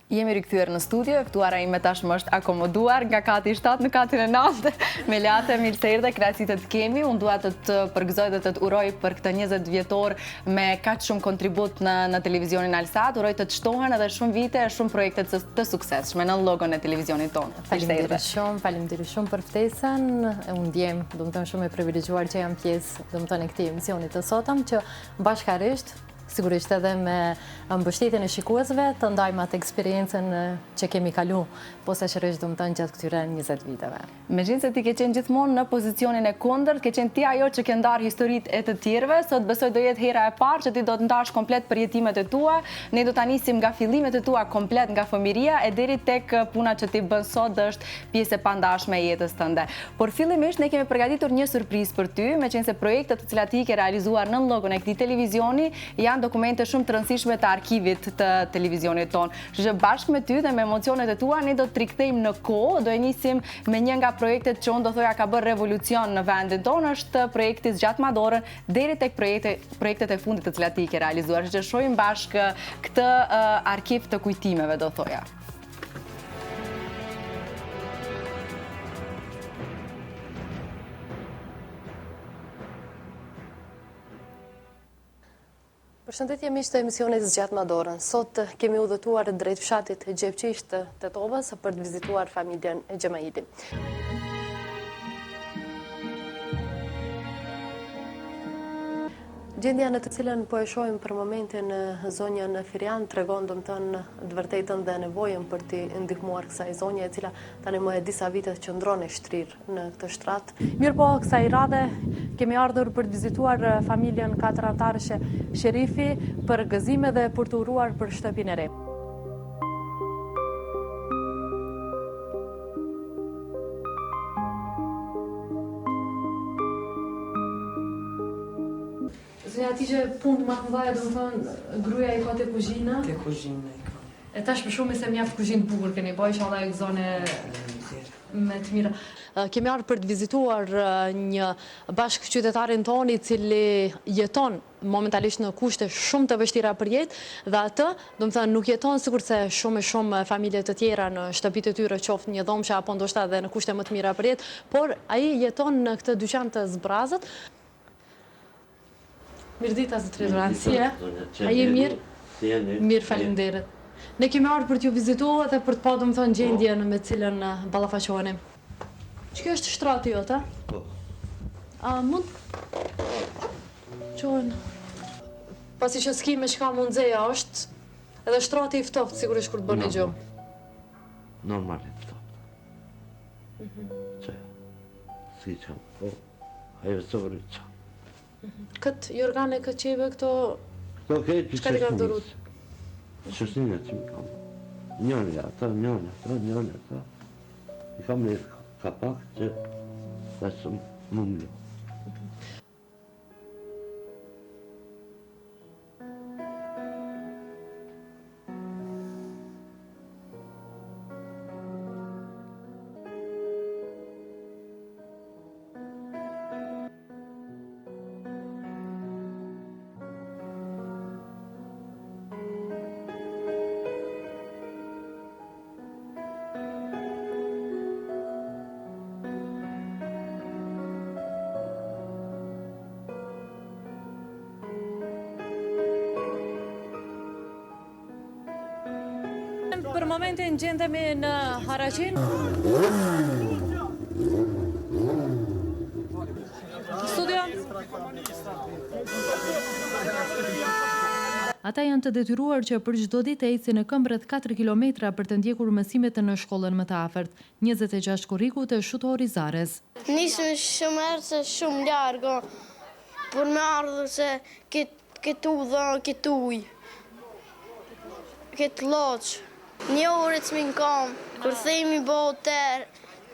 Jemi rikthyer në studio, ftuara ime tashmë është akomoduar nga kati 7 në katin e 9. Melatë, mirë se erdhe, kënaqësi të kemi. Unë dua të të përgëzoj dhe të të uroj për këtë 20 vjetor me kaq shumë kontribut në televizionin Alsat. Uroj të të shtohen edhe shumë vite, shumë projekte të suksesshme në logon e televizionit tonë. Faleminderit shumë për ftesën. Unë ndjem, domethënë shumë e privilegjuar që jam pjesë, domethënë e këtij emisioni të sotëm që bashkërisht sigurisht edhe me mbështetjen e shikuesve të ndajmë atë eksperiencën që kemi kalu posaçërisht domethënë gjatë këtyre 20 viteve. Megjithëse se ti ke qenë gjithmonë në pozicionin e kundërt, ke qenë ti ajo që ke ndarë historitë e të tjerëve, sot besoj do jetë hera e parë që ti do të ndash komplet përjetimet e tua. Ne do ta nisim nga fillimet e tua komplet nga fëmiria e deri tek puna që ti bën sot dhe është pjesë e pandashme e jetës tënde. Por fillimisht ne kemi përgatitur një surprizë për ty, meqense projektet të cilat ti ke realizuar në logon e këtij televizioni janë dokumente shumë të rëndësishme të arkivit të televizionit tonë. Kështu që bashkë me ty dhe me emocionet e tua, ne do të rikthejmë në kohë, do e nisim me një nga projektet që unë do thoja ka bërë revolucion në vendin tonë, është projekti Zgjat Madorën deri tek projektet e fundit të cilat ti ke realizuar. Kështu që shohim bashkë këtë arkiv të kujtimeve, do thoja. Përshëndetje miq të emisionit Zgjat Madorën. Sot kemi udhëtuar drejt fshatit Gjepçisht të Tetovës për të vizituar familjen e Gjemaili. Gjendja në të cilën po e shohim për momentin zonjën Firian tregon domethënë të vërtetën dhe nevojën për të ndihmuar kësaj zonje e cila tani më e disa vite qëndron e shtrirë në këtë shtrat. Mirëpo kësaj radhe kemi ardhur për të vizituar familjen 4 antarësh Sherifi për gëzime dhe për të uruar për shtëpinë e re. Ati që punë ma të dhaja, domethënë, gruaja i ka te kuzhina. Te kuzhina i ka. E tash për shumë se mjaft kuzhinë bukur keni bëj, inshallah e gëzone me të mira. Kemi ardhur për të vizituar një bashkëqytetarin tonë i cili jeton momentalisht në kushte shumë të vështira për jetë dhe atë, domethënë, nuk jeton sikurse shumë familje të tjera në shtëpitë e tyre, qoftë një dhomshe apo ndoshta edhe në kushte më të mira për jetë, por ai jeton në këtë dyqan të zbrazët. Mirdita zë Trezoran, si e? A je mirë? Mirë, faleminderit. Ne kemi ardhur për t'ju vizituar dhe për të pa domethënë gjendjen me cilën ballafaqoheni. Ç'kjo është shtrati jote? Po. A mund? Qohen. Pasi që s'ki me çka mundzeja është, edhe shtrati i ftoft sigurisht kur të bën një gjë. Normal i ftoft. Që, si që, po, ajo së vërë që. Këtë jorgane, këtë qeve, këto... Këto këtë çka t'i kanë dorur? Qështinë që mi kam. Njënë ata. I kam një kapak që dhe më mlo. Për momentin gjendemi në Haraqin. Studio. Ata janë të detyruar që për çdo ditë ecin në këmbë rreth 4 kilometra për të ndjekur mësimet në shkollën më të afërt. 26 korriku të Shutori Zares. Nisëm shumë herë se shumë largo, por me ardhur se këtë udha, këtë ujë, këtë loqë. Një orë të minë kam, kur thejmi boter,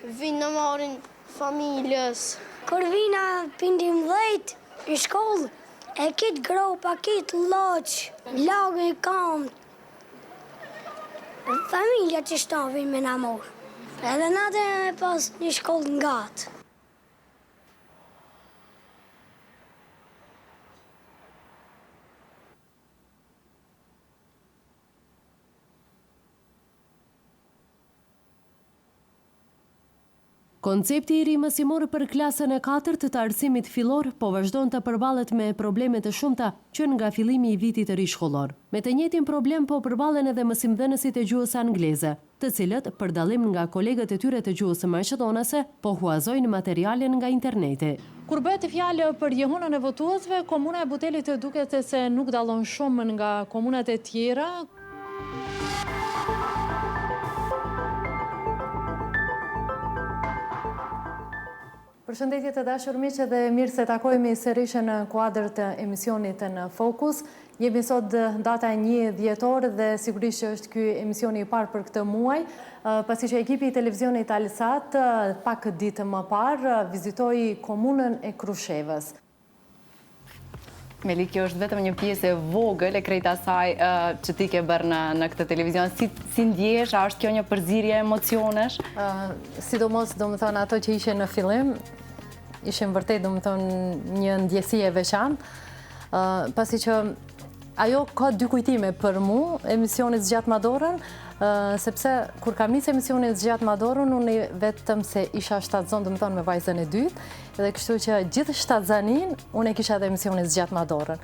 vinë në marin familjes. Kur vina pindim 10 në shkollë, e kitë gropa, kitë loqë, lagë i kam. Familja që shtavin me në morë. Edhe natë e pas një shkollë nga gatë. Koncepti i ri mësimor për klasën e 4 të arsimit fillor po vazhdon të përballet me probleme të shumta që nga fillimi i vitit të ri shkollor. Me të njëjtin problem po përballen edhe mësimdhënësit e gjuhës angleze, të cilët, për dallim nga kolegët e tyre të gjuhës maqedonase, po huazojnë materialen nga interneti. Kur bëhet fjalë për jehunën e votuesve, komuna e Butelit duket se nuk dallon shumë nga komunat e tjera. Përshëndetje të dashur miq dhe mirë se takojmë sërish në kuadër të emisionit në Fokus. Jemi sot data 1 dhjetor dhe sigurisht që është ky emisioni i parë për këtë muaj, pasi që ekipi i televizionit Alsat pak ditë më parë vizitoi komunën e Krushevës. Meli, kjo është vetëm një pjesë e vogël e krejt asaj që ti ke bërë në këtë televizion. Si ndjesh, a është kjo një përzirje emocionesh? Sidomos, do më thonë, ato që ishe në fillim, ishin vërtet, do më thonë, një ndjesi e veçantë, pasi që ajo ka dy kujtime për mu, emisionit Zgjat Madorën, sepse kur kam nisë emisionin Zgjat Madorën, unë vetëm se isha shtatzon, do më thonë, me vajzën e dytë, dhe kështu që gjithë shtatzanin, unë e kisha dhe emisionin Zgjat Madorën.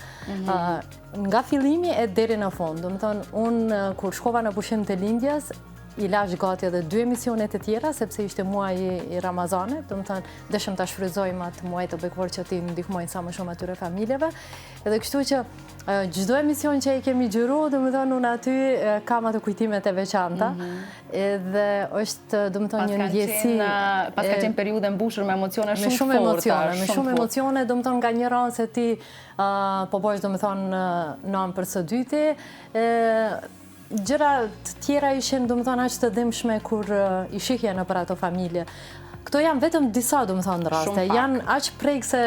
Nga fillimi e deri në fund, do më thonë, unë kur shkova në pushim të lindjes, i lash gati edhe 2 emisionet e tjera, sepse ishte muaj i Ramazanit, do më thënë, dëshëm të shfryzojmë atë muaj të bekvor që ti ndihmojnë sa më shumë atyre familjeve. Edhe kështu që çdo emision që i kemi gjyru, do më thënë, unë aty kam atë kujtimet e veçanta, edhe është, do më thënë, një ndjesi... Pas ka qenë periudhe mbushur me emocione shumë forta. Me shumë emocione, do më thënë, nga një ranë se ti po bojsh, do më thënë, nën për së dyti, gjëra të tjera ishin, do më thonë, aq të dhimbshme kur i shihje në për ato familje. Këto janë vetëm disa, do më thonë, raste. Janë aq prekse,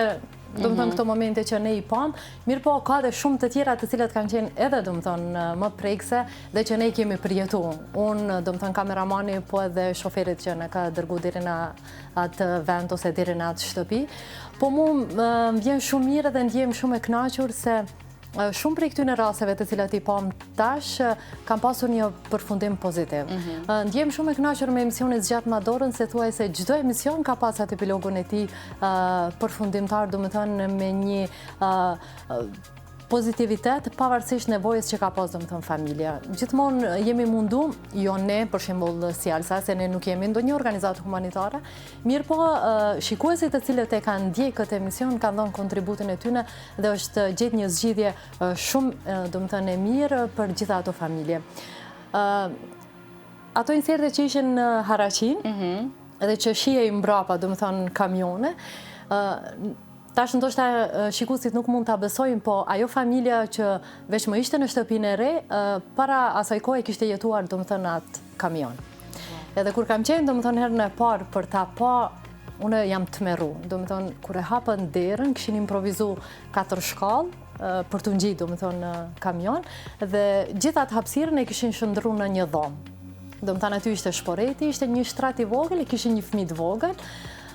do më thonë, këto momente që ne i pam, mirë po ka dhe shumë të tjera të cilat kanë qenë edhe, do më thonë, më prekse dhe që ne i kemi përjetu. Unë, do më thonë, kameramani, po edhe shoferit që në ka dërgu diri në atë vend ose diri në atë shtëpi. Po mu vjen shumë mirë dhe ndjem shumë e kënaqur se shumë prej këtyre rasteve të cilat i pam tash kam pasur një përfundim pozitiv. Ndjem shumë e kënaqur me emisionin Zgjat Madorën, se thuaj se çdo emision ka pas atë epilogun e tij përfundimtar, do të thënë me një pozitivitet, pavarësisht nevojës që ka pas, do më thënë, familja. Gjithmonë jemi mundu, jo ne, për shembull si Alsa, se ne nuk jemi ndonjë organizatë humanitare, mirë po shikuesit të cilët e kanë ndjek këtë emision, kanë dhënë kontributin e tyne dhe është gjetë një zgjidhje shumë, do më thënë, e mirë për gjitha ato familje. Ato inserte që ishin në Haraqin, edhe që shije i mbrapa, do më thënë, kamione, tash ndoshta shikuesit nuk mund ta besojnë, po ajo familja që veç më ishte në shtëpinë e re, para asaj kohe kishte jetuar, do më thënë, atë kamion. Edhe kur kam qenë, do më thënë, herën e parë për ta pa, unë jam tmerru. Do më thënë, kur e hapën derën, kishin improvizu 4 shkallë për të ngjit, do më thënë, kamion, dhe gjithë atë hapësirën e kishin shndërruar në një dhomë. Do më thënë, aty ishte shporeti, ishte një shtrat i vogël, e kishin një fëmijë të vogël,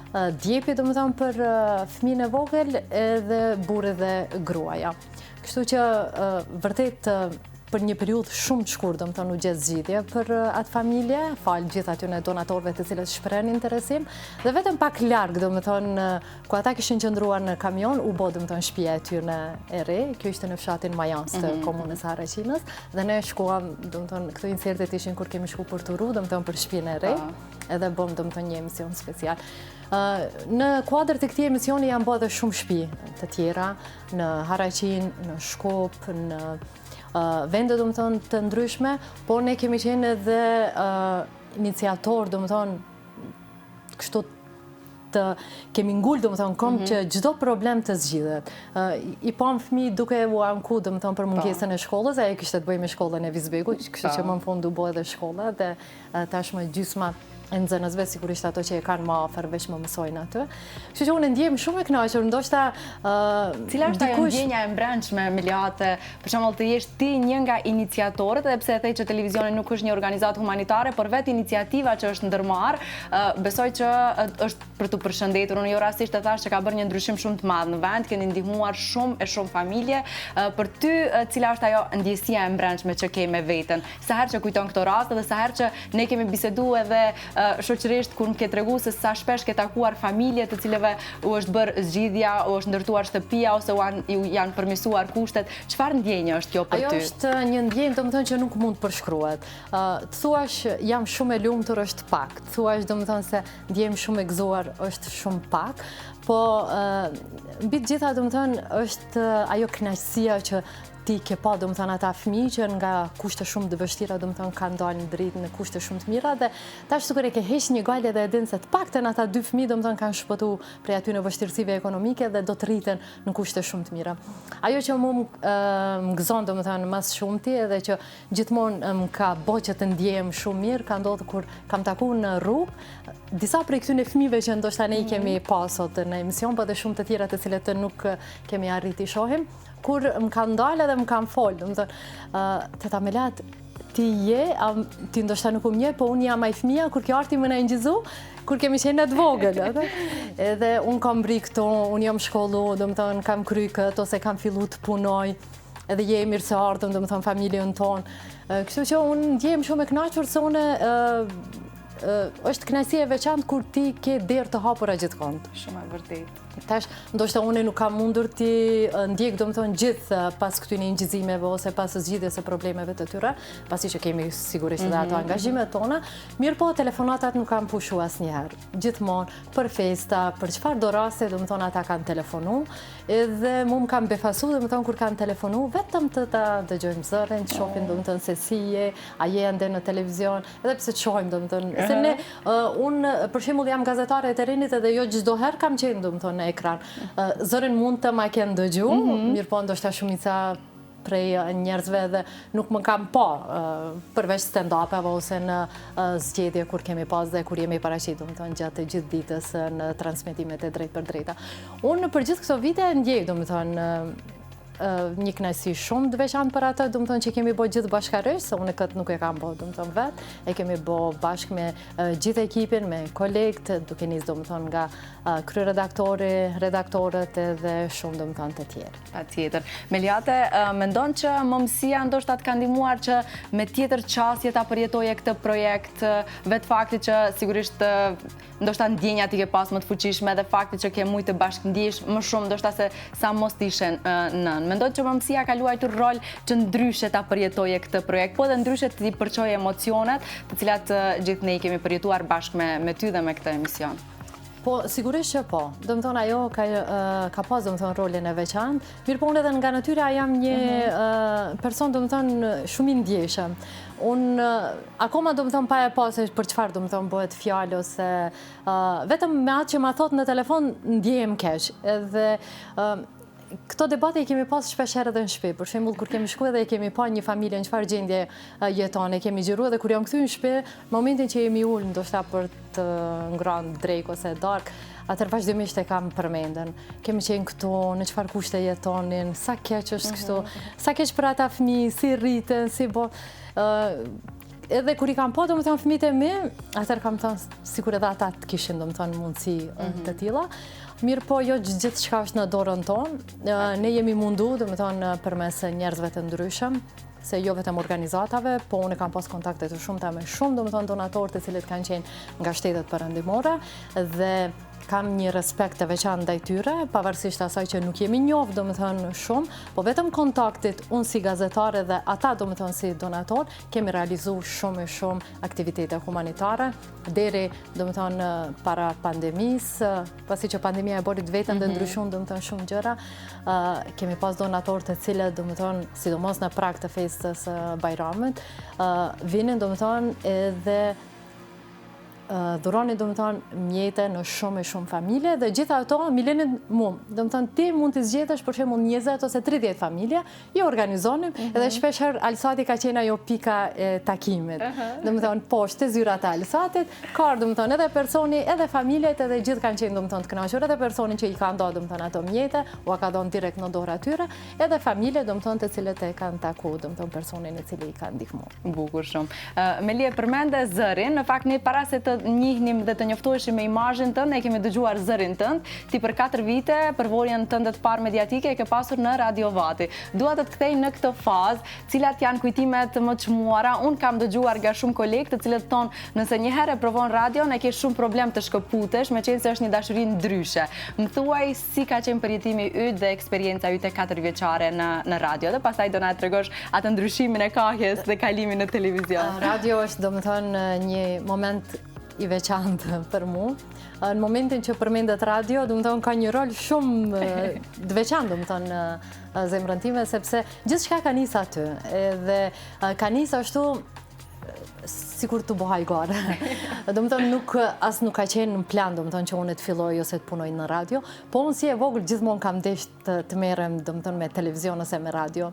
djepi, do më thonë, për fëmijën e vogël edhe burri dhe gruaja. Kështu që vërtet për një periudhë shumë të shkurtër, do më thonë, u gjetë zgjidhje për atë familje, falë gjithë atyre donatorëve të cilët shprehen interesim, dhe vetëm pak larg, do më thonë, ku ata kishin qëndruar në kamion, u bë, do më thonë, shtëpia e tyre e re, kjo ishte në fshatin Majans të komunës Haraqinës, dhe ne shkuam, do më thonë, këto insertet ishin kur kemi shku për turu, do më thonë, për shtëpinë e re, edhe bëm, do më thonë, një emision special. Në kuadër të këtij emisioni janë bërë dhe shumë shtëpi të tjera, në Haraqin, në Shkup, në vende, do më thonë, të ndryshme, por ne kemi qenë edhe iniciator, do më thonë, kështu të kemi ngull, do më thonë, kom që çdo problem të zgjidhet. I pam fëmijë duke u anku, do më thonë, për mungesën e shkollës, ajo kishte të bëjë me shkollën e Vizbegut, kështu që më në fund u bë edhe shkolla, dhe tashmë gjysma e nxënësve, sigurisht ato që e kanë më afër, veç më mësojnë atë. Kështu që unë ndjem shumë e kënaqur, ndoshta cila është ajo ndjenja e brendshme, Meliate, për shembull të jesh ti një nga iniciatorët, edhe pse e thej që televizioni nuk është një organizatë humanitare, por vetë iniciativa që është ndërmarr, besoj që është për të përshëndetur. Unë jo rastisht e thash që ka bërë një ndryshim shumë të madh në vend, keni ndihmuar shumë familje. Për ty, cila është ajo ndjesia e brendshme që ke me veten? Sa herë që kujton këto raste dhe sa herë që ne kemi biseduar edhe shoqërisht kur ke tregu se sa shpesh ke takuar familje të cilëve u është bërë zgjidhja, u është ndërtuar shtëpia ose janë përmirësuar kushtet, çfarë ndjenje është kjo për ty? Ajo është një ndjenjë, domethënë që nuk mund të përshkruhet. Të thuash jam shumë e lumtur është pak. Të thuash domethënë se ndjem shumë e gëzuar është shumë pak. Po mbi të gjitha domethënë është ajo kënaqësia që ti ke pa domethënë ata fëmijë që nga kushte shumë të vështira domethënë kanë dalë në dritë në kushte shumë të mira dhe tash sikur e ke heq një gale dhe e din se të paktën ata dy fëmijë domethënë kanë shpëtuar prej aty në vështirësive ekonomike dhe do të rriten në kushte shumë të mira. Ajo që më gëzon domethënë më shumti edhe që gjithmonë më ka bëu që të ndjem shumë mirë ka ndodhur kur kam takuar në rrugë disa prej këtyre fëmijëve që ndoshta ne i kemi pasur në emision, por edhe shumë të tjera të cilët nuk kemi arritur të shohim, kur më kanë dalë dhe më kanë folë, domethënë, teta Melat, ti ndoshta nuk më nje, po unë jam ai fëmia kur kjo arti më na ngjizu, kur kemi qenë të vogël, edhe unë kam bri këto, unë jam shkollu, domethënë kam kry këtë ose kam fillu të punoj, edhe je mirë se ardhëm, domethënë familjen tonë. Kështu që unë ndjem shumë e kënaqur se unë është kënaqësi e veçantë kur ti ke derë të hapura gjithkohë. Shumë e vërtetë. Tash, ndoshta unë nuk kam mundur ti ndjek domethënë gjithë pas këtyre ngjizimeve ose pas zgjidhjes së problemeve të tyre, pasi që kemi sigurisht edhe ato angazhimet tona, mirë po telefonatat nuk kanë pushu asnjëherë. Gjithmonë për festa, për çfarë do raste domethënë ata kanë telefonu, edhe mua më kanë befasu domethënë kur kanë telefonu, vetëm të ta dëgjojmë zërin, të shohim domethënë se si je, a je ende në televizion, edhe pse të shohim domethënë. Se ne unë për shembull jam gazetare e terrenit edhe jo çdo herë kam qenë domethënë ekran. Zërin mund të ma kenë dëgju, mirë po ndoshta shumica prej njerëzve dhe nuk më kam pa përveç stand-upeve ose në zgjedhje kur kemi pas dhe kur jemi paraqitur domethënë gjatë gjithë ditës në transmetimet e drejtë për drejta. Unë për gjithë këto vite ndjej domethënë një kënaqësi shumë të veçantë për atë, domethënë që kemi bërë gjithë bashkërisht, se unë këtë nuk e kam bërë domethënë vetë, e kemi bërë bashkë me gjithë ekipin, me kolegët, duke nisë domethënë nga kryeredaktori, redaktorët edhe shumë domethënë të tjerë. Patjetër. Meliate, mendon që momësia ndoshta të ka ndihmuar që me tjetër qasje ta përjetoje këtë projekt, vetë fakti që sigurisht ndoshta ndjenjat i ke pas më të fuqishme dhe fakti që ke mujtë të bashkëndjesh më shumë ndoshta se sa mos të ishen nën. Mendoj që momësia ka luajtur rol që ndryshe ta përjetoje këtë projekt, po dhe ndryshe të i përqoje emocionet, të cilat gjithë ne i kemi përjetuar bashkë me ty dhe me këtë emision. Po, sigurisht që po. Domethënë ajo ka pas domethënë rolin e veçantë. Mirë po unë edhe nga natyra jam një person domethënë shumë i ndjeshëm. Unë akoma domethënë pa e pasë për çfarë domethënë bëhet fjalë ose vetëm me atë që ma thot në telefon ndjehem keq. Edhe këto debate i kemi pas shpesh herë edhe në shtëpi. Për shembull kur kemi shkuar dhe e kemi pa një familje në çfarë gjendje jeton, e kemi xhiruar dhe kur jam kthyer në shtëpi, momentin që jemi ulë ndoshta për të ngrënë drek ose darkë, atëherë vazhdimisht e kam përmendën. Kemi qenë këtu, në çfarë kushte jetonin, sa keq është kështu, sa keq për ata fëmijë, si rriten, si bo. Edhe kur i kam pa domethënë fëmijët e mi, atëherë kam thënë sikur edhe ata të kishin domethënë mundësi të tilla. Mirë po, jo gjithë çka është në dorën tonë. Ne jemi mundu, domethënë përmes njerëzve të ndryshëm, se jo vetëm organizatave, po unë kam pas kontakte të shumta me shumë domethënë donatorë të cilët kanë qenë nga shtetet perëndimore dhe kam një respekt të veçantë ndaj tyre, pavarësisht asaj që nuk jemi njohur domethënë shumë, po vetëm kontaktit unë si gazetare dhe ata domethënë si donator kemi realizuar shumë aktivitete humanitare deri domethënë para pandemisë, pasi që pandemia e bori vetëm dhe ndryshon domethënë shumë gjëra, kemi pas donatorë të cilët domethënë sidomos në prag të festës Bajramit, vinin domethënë edhe dhuroni domethënë mjete në shumë familje dhe gjitha ato milenin mua. Domethënë ti mund të zgjedhësh për shembull 20 ose 30 familje, i organizonim edhe shpesh herë Alsati ka qenë ajo pika e takimit. Domethënë poshtë zyrat e Alsatit, ka domethënë edhe personi, edhe familjet, edhe gjithë kanë qenë domethënë të kënaqur, edhe personi që i ka dhënë domethënë ato mjete, u ka dhënë direkt në dorë atyre, edhe familje domethënë të cilët e kanë takuar domethënë personin i cili i ka ndihmuar. Bukur shumë. Melie përmende zërin, në fakt ne para se të njihnim dhe të njoftoheshim me imazhin tënd, ne kemi dëgjuar zërin tënd. Ti për 4 vite përvojën tënde të parë mediatike e ke pasur në Radio Vati. Dua të të kthej në këtë fazë, cilat janë kujtimet më të çmuara. Unë kam dëgjuar nga shumë kolegë të cilët thonë, nëse një herë provon radion, e ke shumë problem të shkëputesh, meqense është një dashuri ndryshe. Më thuaj si ka qenë përjetimi yt dhe eksperienca yt e 4 vjeçare në radio, dhe pastaj do na tregosh atë ndryshimin e kahjes dhe kalimin në televizion. Radio është, domethënë, një moment i veçantë për mua. Në momentin që përmendet radio, domethënë ka një rol shumë të veçantë, domethënë, në zemrën time, sepse gjithçka ka nis aty, edhe ka nis ashtu sikur të bëhaj gore. Domethënë nuk ka qenë në plan, domethënë që unë të filloj ose të punoj në radio, po unë si e vogël gjithmonë kam deshur të merrem, domethënë, me televizion ose me radio.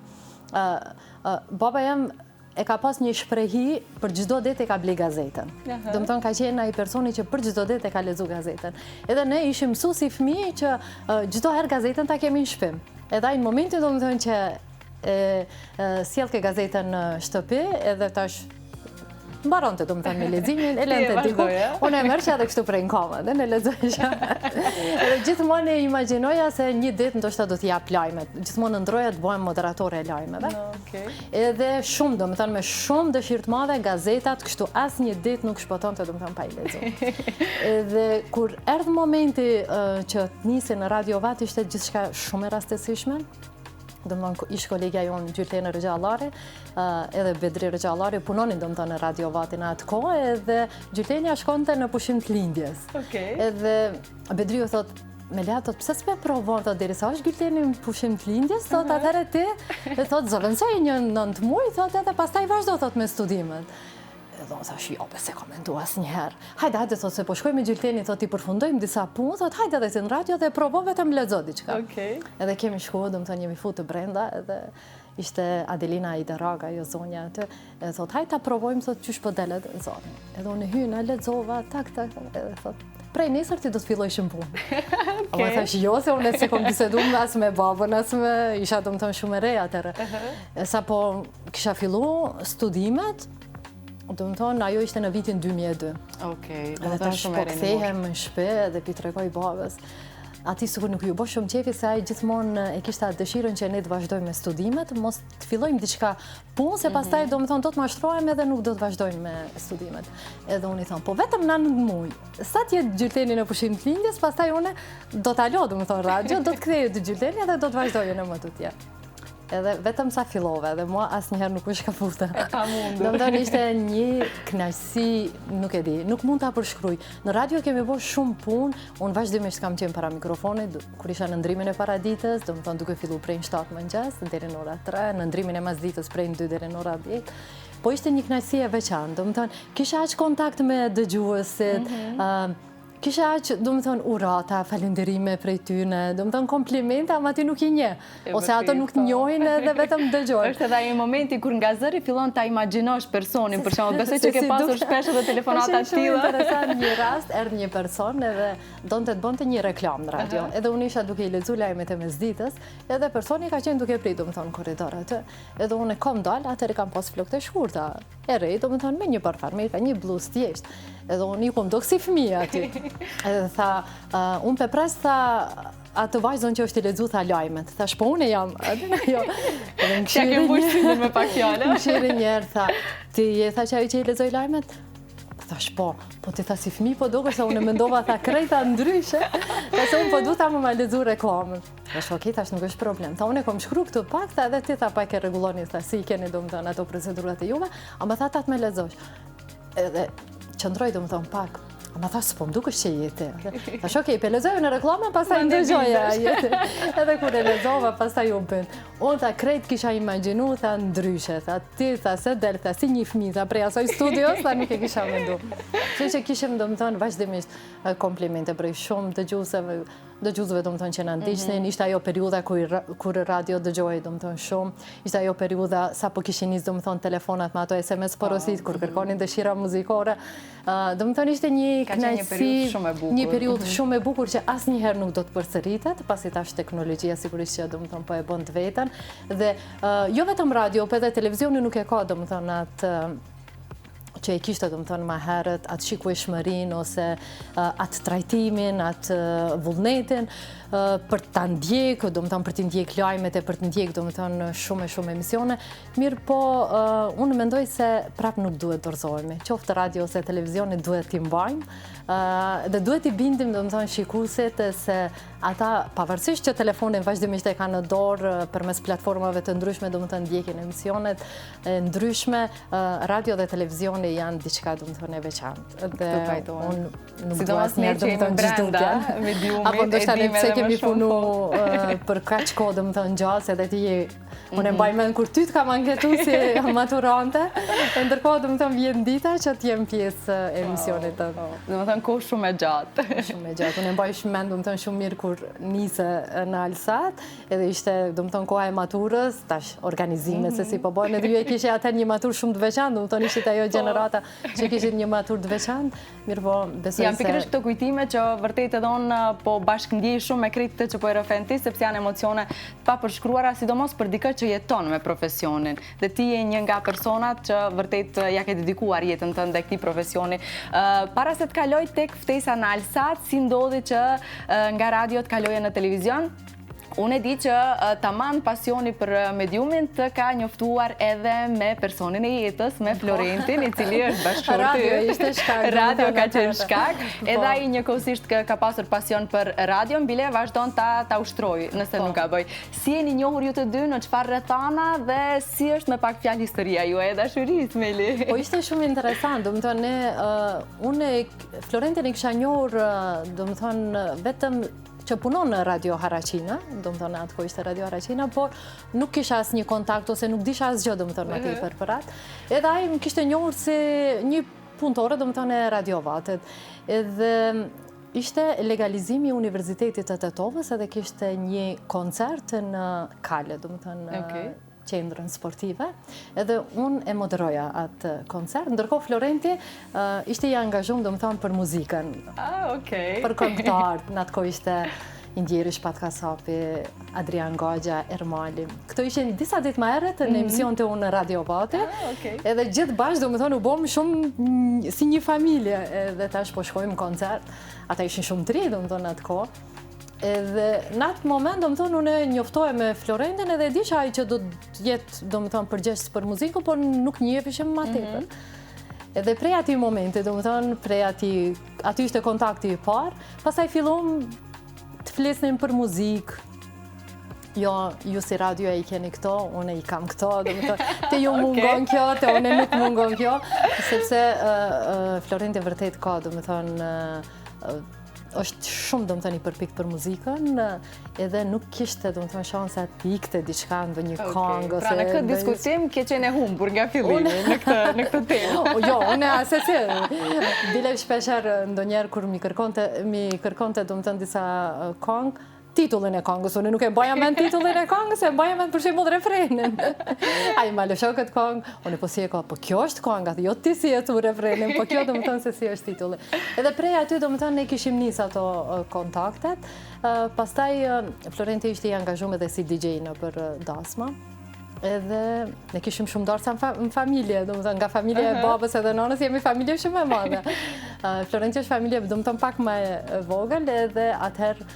Baba jam e ka pas një shprehi për çdo ditë e ka ble gazetën. Domethënë ka qenë ai personi që për çdo ditë e ka lexuar gazetën. Edhe ne ishim mësuar si fëmijë që çdo herë gazetën ta kemi në shtëpi. Edhe ai në momentin domethënë që sjell ke gazetën në shtëpi, edhe tash mbaronte domethënë me leximin, e lente diku. Unë e merrja edhe kështu prej komën, dhe ne lexoja. Edhe gjithmonë e imagjinoja se një ditë ndoshta do t'i jap lajmet. Gjithmonë ndroja të bëhem moderatore e lajmeve. Edhe shumë, domethënë, me shumë dëshirë të madhe, gazetat kështu asnjë ditë nuk shpotonte domethënë pa i lexuar. Edhe kur erdhi momenti që nisi në Radio Vat, ishte gjithçka shumë e rastësishme. Domethënë ish kolegja jonë Gjyrtena Rëgjallari, edhe Bedri Rëgjallari punonin domethënë në Radio Vatin atë kohë, edhe Gjyrtenia shkonte në pushim të lindjes. Edhe Bedri u thot, Melia, thot, pse s'pe provon, thot, derisa është Gjyrteni në pushim të lindjes, thot, atëherë ti, e thot, zëvendësoj një 9 muaj, thot, edhe pastaj vazhdo, thot, me studimet. Edhe unë thash, jo, se komentu asnjëherë. Hajde, thot, se po shkoj me Gjyrteni, thot, i përfundojmë disa punë, thot, hajde edhe si në radio dhe provo vetëm lexo diçka. Edhe kemi shkuar, domethënë jemi futur brenda, edhe ishte Adelina Ideraga, jo zonja aty, edhe thot, hajde ta provojmë, thot, çysh po delet zonë. Edhe unë hyna, lexova, tak, edhe thot, prej nesër ti do të filloj shumë punë. Ama thash, jo, se unë se kom biseduar as me babën, as me isha domethënë shumë e re atëherë. Sa po kisha filluar studimet, domethënë ajo ishte në vitin 2002. Edhe tash po kthehem në shtëpi dhe pi tregoj babës. Ati sikur nuk ju bë shumë qefi se ai gjithmonë e kishte dëshirën që ne të vazhdojmë me studimet, mos të fillojmë diçka punë, se pastaj domethënë do të mashtrohem edhe nuk do të vazhdojmë me studimet. Edhe unë i them, po vetëm në 9 muaj. Sa të jetë Gjyrteni në pushim të lindjes, pastaj unë do ta lë domethënë radio, do të kthehej te Gjyrteni dhe do të vazhdojë në më të tjerë. Edhe vetëm sa fillova, dhe mua asnjëherë nuk u shkaputa. Ka mundur. Domethënë ishte një kënaqësi, nuk e di, nuk mund ta përshkruaj. Në radio kemi bërë shumë punë, unë vazhdimisht kam qenë para mikrofonit, kur isha në ndrimin e paraditës, domethënë duke filluar prej 7 mëngjes deri në ora 3, në ndrimin e masditës prej 2 deri në ora 10. Po ishte një kënaqësi e veçantë, domethënë kisha aq kontakt me dëgjuesit, kisha aq, domethënë, urata, falënderime prej tyne, domethënë komplimente, ama ti nuk i njeh, ose ato nuk të njohin edhe vetëm dëgjojnë. Është edhe ai momenti kur nga zëri fillon ta imagjinosh personin, për shembull, besoj që ke pasur shpesh edhe telefonata të tilla. Është interesant, një rast erdhi një person edhe donte të bënte një reklam në radio. Edhe unë isha duke i lexuar lajmet e mesditës, edhe personi ka qenë duke pritur, domethënë, korridor aty. Edhe unë kom dal, atëherë kam pas flokë të shkurta. E re, domethënë me një parfum, ka një bluzë thjesht. Edhe unë i kom dok si fëmijë aty. Edhe tha, unë pe pres, tha, atë vajzën që është i lexuar, tha lajmet. Thash, po unë jam. Jo. Edhe më kishte me pak fjalë. Më shiri një herë, tha, ti je, tha, që ajo që i lexoj lajmet? Thash, po ti tha si fëmijë, po duket se unë mendova, tha, krejta ndryshe. Se unë po duta më lexuar reklamën. Thash, okay, thash, nuk është problem. Tha, unë kom shkruar këtu pak, tha, edhe ti tha pak e rregulloni, tha, si i keni domethënë ato procedurat e juve, ama tha, ta të më lexosh. Edhe qëndroj domethënë pak. Ama thash, s'po më dukesh që jete. Thash, okay, pe lexoj në reklamën, pastaj ndëgjoja jetë. Edhe kur e lexova, pastaj u bën. Unë tha, krejt kisha imagjinuar, tha, ndryshe. Tha, ti tha, se del, tha, si një fëmijë, tha, prej asaj studios, tha, nuk e kisha menduar. Që kishim domethënë vazhdimisht komplimente prej shumë dëgjuesve, domethënë që na ndiqnin. Ishte ajo periudha kur radio dëgjohej domethënë shumë. Ishte ajo periudha sa po kishin nis domethënë telefonat me ato SMS porosit kur kërkonin dëshira muzikore. Domethënë ishte një kënaqësi, një periudhë shumë e bukur që asnjëherë nuk do të përsëritet, pasi tash teknologjia sigurisht që domethënë po e bën të vetën. Dhe jo vetëm radio, por edhe televizioni nuk e ka domethënë atë që e kishte domethënë më herët atë shikueshmërinë ose atë trajtimin, atë vullnetin për ta ndjek, domethënë për të ndjek lajmet e për të ndjek domethënë shumë emisione. Mirë po, unë mendoj se prap nuk duhet dorëzohemi. Qoftë radio ose televizioni duhet t'i mbajmë dhe duhet t'i bindim domethënë shikuesit se ata pavarësisht që telefonin vazhdimisht e kanë në dorë përmes platformave të ndryshme domethënë ndjekin emisionet e ndryshme, radio dhe televizioni janë diçka domethënë e veçantë. Dhe unë nuk dua asnjëherë domethënë çdo apo ndoshta ne pse kemi punu për kaq kohë domethënë gjatë edhe ti unë mbaj mend kur ty të kam anketu si maturante, ndërkohë domethënë vjen dita që të jem pjesë e emisionit të. Domethënë kohë shumë e gjatë. Shumë e gjatë. Unë mbaj mend domethënë shumë mirë kur nise në Alsat, edhe ishte domethënë koha e maturës, tash organizime se si po bën, edhe ju e kishte atë një maturë shumë të veçantë, domethënë ishte ajo gjenerata që kishte një maturë të veçantë. Mirë po, besoj se janë pikërisht këto kujtime që vërtet edhe unë po bashkëndjej shumë me kritët që po i rrëfen ti, sepse janë emocione të papërshkruara, sidomos për dikë që jeton me profesionin. Dhe ti je një nga personat që vërtet ja ke dedikuar jetën tënde këtij profesioni. Para se të kaloj tek ftesa në Alsat, si ndodhi që nga radio të kaloje në televizion? Unë e di që tamam pasioni për mediumin të ka njoftuar edhe me personin e jetës, me Florentin, i cili është bashkëshorti. Radio ishte shkak. Radio ka qenë shkak. Edhe ai njëkohësisht ka pasur pasion për radio, mbile vazhdon ta ushtroj, nëse nuk ka bëj. Si jeni njohur ju të dy, në çfarë rrethana dhe si është me pak fjalë historia juaj e dashurisë, Meli? Po ishte shumë interesant, domethënë unë Florentin e kisha njohur domethënë vetëm që punon në Radio Haraqina, domethënë atë kohë ishte Radio Haraqina, por nuk kisha asnjë kontakt ose nuk disha asgjë domethënë me tepër për atë. Edhe ai më kishte njohur si një punëtore domethënë e Radiovatit. Edhe ishte legalizimi i Universitetit të Tetovës edhe kishte një koncert në Kale, domethënë qendrën sportive, edhe unë e moderoja atë koncert, ndërkohë Florenti ishte i angazhuar domethënë për muzikën. Për këngëtarët, në atë kohë ishte Indjeri Shpatkasapi, Adrian Goxha, Ermali. Këto ishin disa ditë më herët në emision të unë në Radiovati, edhe gjithë bashkë domethënë u bëm shumë si një familje, edhe tash po shkojmë koncert, ata ishin shumë të ri domethënë atë kohë. Edhe në atë moment, domethënë, unë njoftoja me Florentin edhe disha ai që do të jetë, domethënë, përgjegjës për muzikën, por nuk njiheshim më tepër. Edhe prej atij momenti, domethënë, prej aty ishte kontakti i parë, pastaj fillom të flisnim për muzikë. Jo, ju si radio e i keni këto, unë i kam këto, domethënë, te ju mungon kjo, te unë nuk mungon kjo, sepse Florenti vërtet ka, domethënë, është shumë domethënë i përpikt për muzikën, edhe nuk kishte domethënë shanse të ikte diçka në një këngë ose. Pra në këtë diskutim ke qenë e humbur nga fillimi në këtë temë. Jo, unë asesi. Bile shpeshherë ndonjëherë kur mi kërkonte domethënë disa këngë, titullin e këngës, unë nuk e baja mend titullin e këngës, e baja mend për shembull refrenin. Ai më lëshoi këtë këngë, unë po si e ka, po kjo është kënga, jo ti si e thu refrenin, po kjo domethënë se si është titulli. Edhe prej aty domethënë ne kishim nis ato kontaktet. Pastaj Florenti ishte i angazhuar edhe si DJ për Dasma. Edhe ne kishim shumë dorësa në familje, domethënë nga familja e babës edhe nënës jemi familje shumë e madhe. Florenti është familje domethënë pak më e vogël edhe atëherë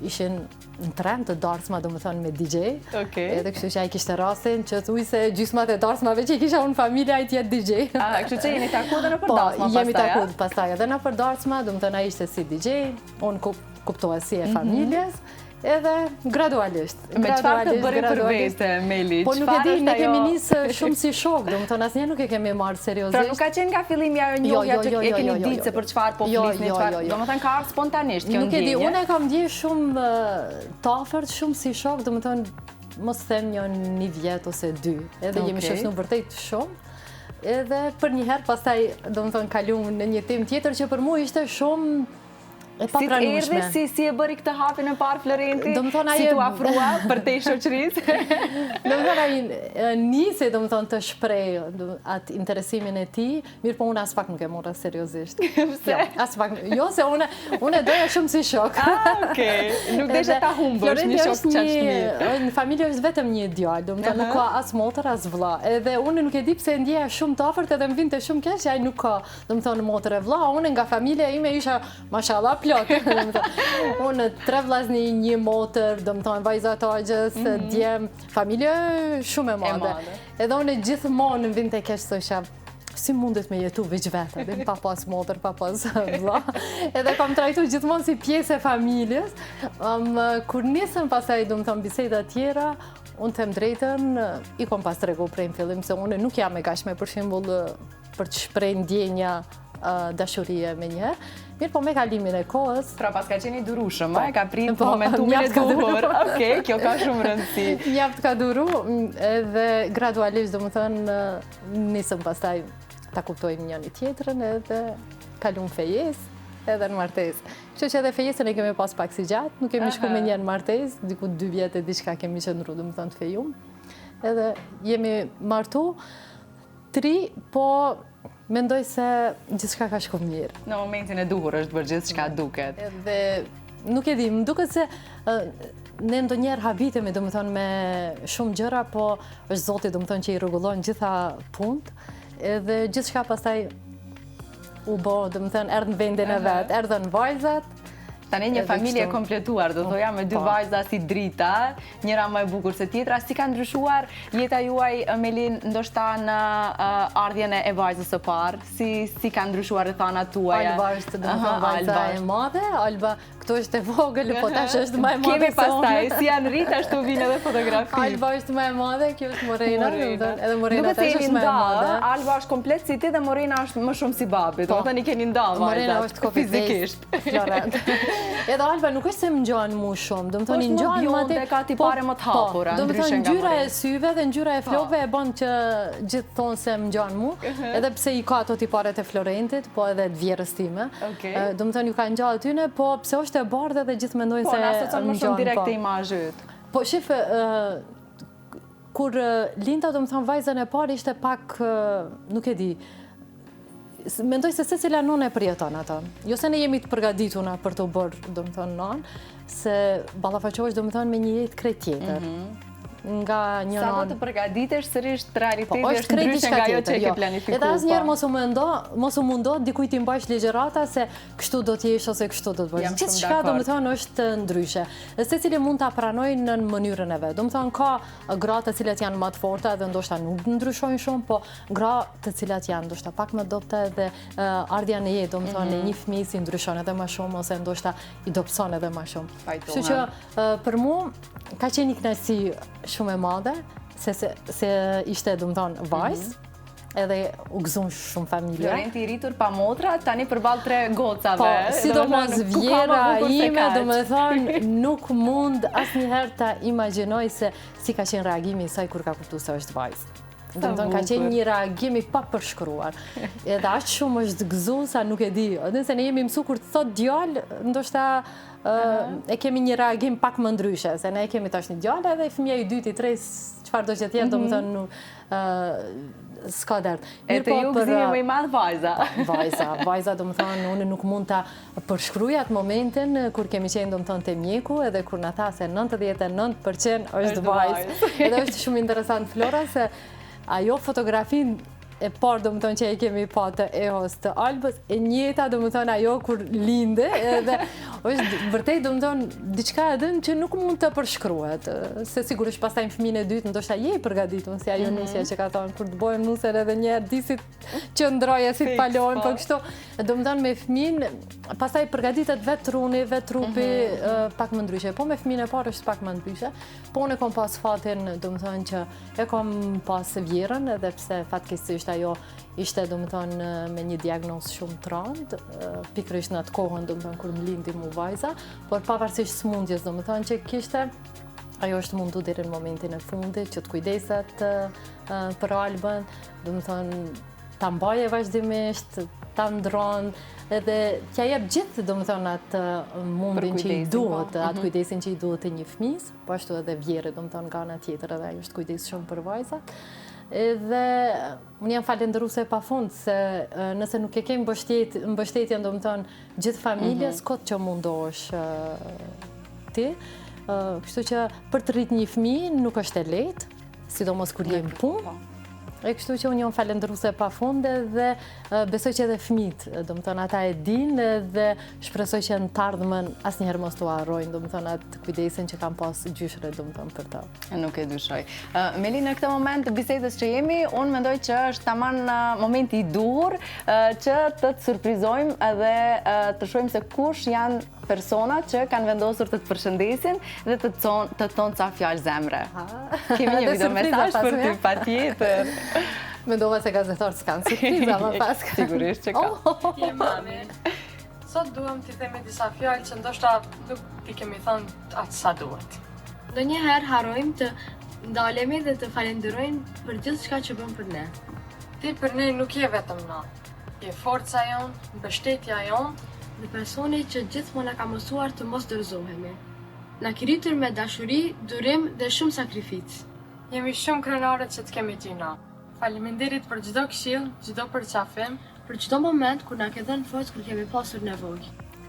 ishin në trend të Darsma domethënë me DJ. Edhe kështu që ai kishte rastin që thuj se gjysmat e Darsmave që i kisha unë familja ai të jetë DJ. Kështu që jeni takuar edhe nëpër Darsma pastaj. Po, jemi takuar pastaj edhe nëpër Darsma, domethënë ai ishte si DJ, unë kuptoja si e familjes. Edhe gradualisht. Me çfarë të bëri për vete, Meli? Po nuk e di, ne kemi nisë shumë si shok, domethënë asnjëherë nuk e kemi marrë seriozisht. Pra nuk ka qenë nga fillimi ajo njohja që e keni ditë se për çfarë po flisni, çfarë. Domethënë ka ardhur spontanisht kjo ndjenjë. Nuk e di, unë e kam ndjekur shumë të afërt, shumë si shok, domethënë mos them një vjet ose dy. Edhe jemi shoqëruar vërtet shumë. Edhe për një herë pastaj domethënë kalum në një temë tjetër që për mua ishte shumë e papranueshme. Si e bëri këtë hapin e parë Florenti? Domethënë si t'u afrua për te shoqërisë? Domethënë ai nisi të shpreh atë interesimin e tij, mirë po unë as pak nuk e morra seriozisht. Pse? As pak. Jo se unë doja shumë si shok. Okej. Nuk deshe ta humbësh një shok çaq mirë. Në familje është vetëm një djalë, domethënë nuk ka as motër as vëlla. Edhe unë nuk e di pse ndjeja shumë të afërt edhe më vinte shumë keq që ai nuk ka, domethënë motër e vëlla. Unë nga familja ime isha mashallah plot. Unë 3 vllazni, 1 motër, domethënë vajza tagjës, djem, familje shumë e madhe. Edhe unë gjithmonë më vinte keq thosha, si mundet me jetu veç vete, pa pas motër, pa pas vëlla. Edhe kam trajtu gjithmonë si pjesë e familjes. Kur nisën pasaj, domethënë biseda tjera, unë them drejtën, i kom pas tregu prej në fillim, se unë nuk jam e gashme për shembull për të shpreh ndjenja dashurie me njëherë. Mirë po me kalimin e kohës... Pra pas ka qeni durushëm, e ka prit momentumin e duhur. Okej, kjo ka shumë rëndësi. Mjaft ka duru, edhe gradualisht domethënë nisëm pastaj ta kuptojmë njëri tjetrën edhe kalum fejes edhe në martesë. Kështu që edhe fejesën e kemi pas pak si gjatë, nuk kemi shku me një në martesë, diku 2 vjet e diçka kemi qëndru domethënë të fejum. Edhe jemi martu 3, po mendoj se gjithçka ka shku mirë. Në momentin e duhur është bërë gjithçka duket. Edhe nuk e di, më duket se ne ndonjëherë habitemi domethënë me shumë gjëra, po është Zoti domethënë që i rregullon gjitha punët. Edhe gjithçka pastaj u bë, domethënë erdhën në vendin e vet, erdhën vajzat. Tani një familje e kompletuar, do thoja me 2 vajza si drita, njëra më e bukur se tjetra. Si ka ndryshuar jeta juaj, Melin, ndoshta në ardhjen e vajzës së parë? Si ka ndryshuar rrethanat tuaja? Alba është domethënë vajza e madhe, Alba këtu është e vogël, po tash është më e madhe. Kemi pastaj, si janë rrit ashtu vinë edhe fotografi. Alba është më e madhe, kjo është Morena, edhe Morena tash është më e madhe. Alba është komplet si ti dhe Morena është më shumë si babi. Domethënë i keni ndalë vajzat. Morena është fizikisht. Edhe Alba nuk është se më ngjan mu shumë, domethënë i ngjan më te ka tipare më të hapura, domethënë ngjyra e syve dhe ngjyra e flokëve e bën që gjithë thonë se më ngjan mu, edhe pse i ka ato tiparet e Florentit, po edhe të vjerrës time. Domethënë ju ka ngjallë tyne, po pse është e bardhë dhe gjithë mendojnë se më ngjan më shumë direkt te imazhit. Po shif, kur linda domethënë vajzën e parë ishte pak, nuk e di, mendoj se secila nën e përjeton ato. Jo se ne jemi të përgatituna për të bërë, domethënë nën, se ballafaqohesh domethënë me një jetë krejt tjetër. Nga një sa të përgatitesh sërish realiteti është ndryshe nga ajo që e ke planifikuar. Edhe asnjëherë mos u mundo dikujt i mbash ligjërata se kështu do të jesh ose kështu do të bësh. Gjithçka domethënë është ndryshe. Secili mund ta pranojë në mënyrën e vet. Domethënë ka gra të cilat janë më të forta dhe ndoshta nuk ndryshojnë shumë, po gra të cilat janë ndoshta pak më dobta dhe ardhja në jetë, domethënë një fëmijë si ndryshon edhe më shumë ose ndoshta i dobëson edhe më shumë. Kështu që për mua ka qenë një kënaqësi shumë e madhe, se ishte domethënë vajzë, edhe u gëzon shumë familje. Florenti i rritur pa motra, tani përballë 3 gocave. Sidomos vjera ime, domethënë nuk mund asnjëherë ta imagjinoj se si ka qenë reagimi i saj kur ka kuptuar se është vajzë. Domethënë ka qenë një reagim i papërshkruar. Edhe aq shumë është gëzuar sa nuk e di. Nëse ne jemi mësuar kur të thot djalë, ndoshta e kemi një reagim pak më ndryshe, se ne kemi tash një djalë edhe fëmia i dytë, i tretë, çfarë do që tjetë, domethënë s'ka dert. E të ju gëzimi më i madh vajza. Vajza domethënë unë nuk mund ta përshkruaj atë momentin kur kemi qenë domethënë te mjeku edhe kur na tha se 99% është vajzë. Edhe është shumë interesant Flora se ajo fotografin e parë domethënë që e kemi pa të Ehos të Albës, e njëjta domethënë ajo kur linde, edhe është vërtet domethënë diçka edhe që nuk mund të përshkruhet. Se sigurisht pastaj në fëmijën e dytë ndoshta je i përgatitur, si ajo nusja që ka thonë kur të bëhen nusën edhe një herë disit që ndroje si të palojnë, po kështu domethënë me fëmijën pastaj përgatitet vetë truni, vetë trupi pak më ndryshe. Po me fëmijën e parë është pak më ndryshe. Po unë kam pas fatin domethënë që e kam pas vjerën, edhe pse fatkeqësisht ajo ishte domethënë me një diagnozë shumë të rëndë, pikërisht në atë kohën domethënë kur më lindi mu vajza, por pavarësisht smundjes domethënë që kishte, ajo është mundu deri në momentin e fundit që të kujdeset për Albën, domethënë ta mbaje vazhdimisht, ta ndron, edhe t'ja jep gjithë, domethënë, atë mundin që i duhet, atë kujdesin që i duhet të një fëmis, po ashtu edhe vjerë, domethënë, nga ana tjetër edhe ajo është kujdes shumë për vajzat. Edhe unë jam falendëruese pafund se nëse nuk e ke mbështetjen, domethënë, gjithë familjes, kot që mundohesh ti. Kështu që për të rritë një fëmijë nuk është e lehtë, sidomos kur je në punë. E kështu që unë jam falendëruese pafund dhe besoj që edhe fëmijët, domethënë ata e dinë dhe shpresoj që në të ardhmen asnjëherë mos t'u harrojnë, domethënë atë kujdesin që kanë pas gjyshre, domethënë për ta. Nuk e dyshoj. Meli, në këtë moment të bisedës që jemi, unë mendoj që është tamam momenti i duhur që të të surprizojmë edhe të shohim se kush janë personat që kanë vendosur të të përshëndesin dhe të tonë ca fjalë zemre. Kemi një video mesazh për ty, patjetër. Mendova se gazetarët s'kanë surpriza më pas. Sigurisht që ka. Je mami. Sot duhem t'i themi disa fjalë që ndoshta nuk t'i kemi thënë atë sa duhet. Ndonjëherë harrojmë të ndalemi dhe të falenderojmë për gjithë çka që bën për ne. Ti për ne nuk je vetëm na. Je forca jonë, mbështetja jonë, Dhe personi që gjithmonë na ka mësuar të mos dorëzohemi. Na ki rritur me dashuri, durim dhe shumë sakrificë. jemi shumë krenare që të kemi ty na. Faleminderit për çdo këshill, çdo përqafim, Për çdo moment kur na ke dhënë forcë kur kemi pasur nevojë.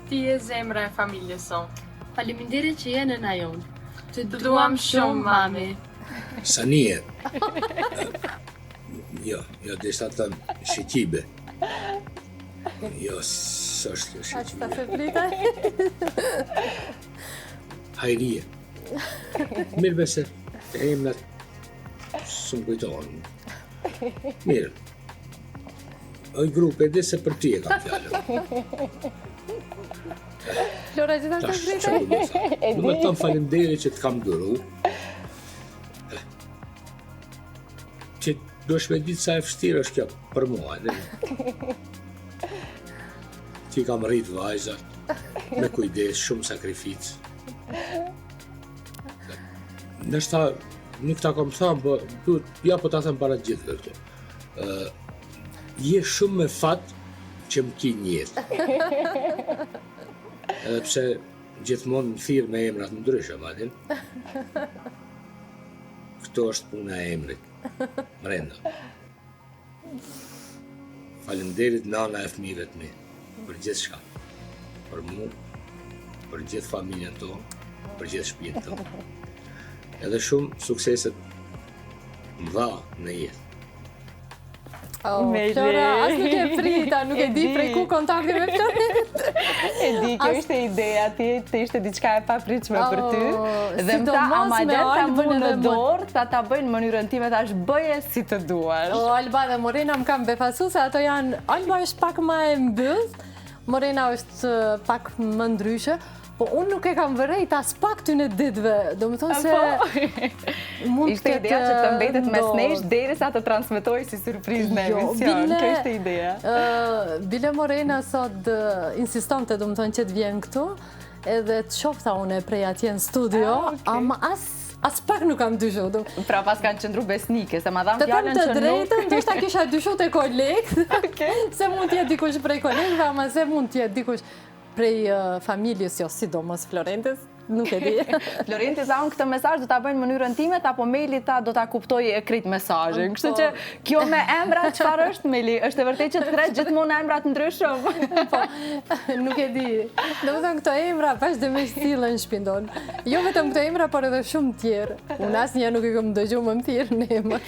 ti je zemra e familjes sonë. Faleminderit që je nëna jonë. Të duam shumë, mami. Sanie. Jo, deshta të shqibe. Jo, s'është kjo shqibe. Hajrije. Mirë bese, e emnat s'më kujtohen. Mirë. Oj grupe, edhe se për ti e kam fjallën. Flora, gjitha të frita? Në më të falemderi që të kam duru. Që do shme ditë sa e fështirë është kjo për mua. Që i kam rritë vajzat, me kujdes, shumë sakrificë. Nështë nuk ta kom thëmë, ja po ta thëmë para gjithë dhe këto. Je shumë me fatë që më ki njetë. Edhe pse gjithmonë më thirë me emrat ndryshëm, adin. Këto është puna e emrit, mrenda. Faleminderit nana e fëmijëve të mi, për gjithë shka. Për mu, për gjithë familjen tonë, për gjithë shtëpinë tonë. Edhe shumë sukseset mëdha në jetë. Flora, as nuk e prita, nuk e di prej ku kontakti me Florit. E di, kjo ishte ideja, ti ishte diçka e papritshme për ty. Dhe më ta amadet ta mu në dorë, ta bëjnë në mënyrën time, ta është bëje si të duash. Alba dhe Morena më kam befasu se ato janë, Alba është pak më e mbyllë, Morena është pak më ndryshe, po unë nuk e kam vërejt as pak ty në ditëve, do më thonë se mund ishte ideja që të mbetet mes nesh derisa të transmetoj si surprizë në emision, kjo ishte ideja. Bile Morena sot insistonte, do më thonë që të vjen këtu, edhe të shofta une prej atje në studio, ama as pak nuk kam dyshu. Pra pas kanë qëndru besnike, se ma dham fjallën që nuk... Të drejtën, të ishta kisha dyshu të kolegë, se mund t'jetë dikush prej kolegëve, ama se mund t'jetë dikush prej familjes, jo, sidomos Florentes, nuk e di. Florentes, a unë këtë mesazh do ta bëjnë në mënyrën time, apo maili ta do ta kuptoj e krejt mesazhin. Kështu që kjo me emrat çfarë është, Meli? Është e vërtetë që të thret gjithmonë emrat ndryshëm? Po, nuk e di. Domethënë këto emra vazhdimisht sillen në shtëpinë tonë. Jo vetëm këto emra, por edhe shumë tjerë. Unë asnjëherë nuk e kam dëgjuar më thirr në emër.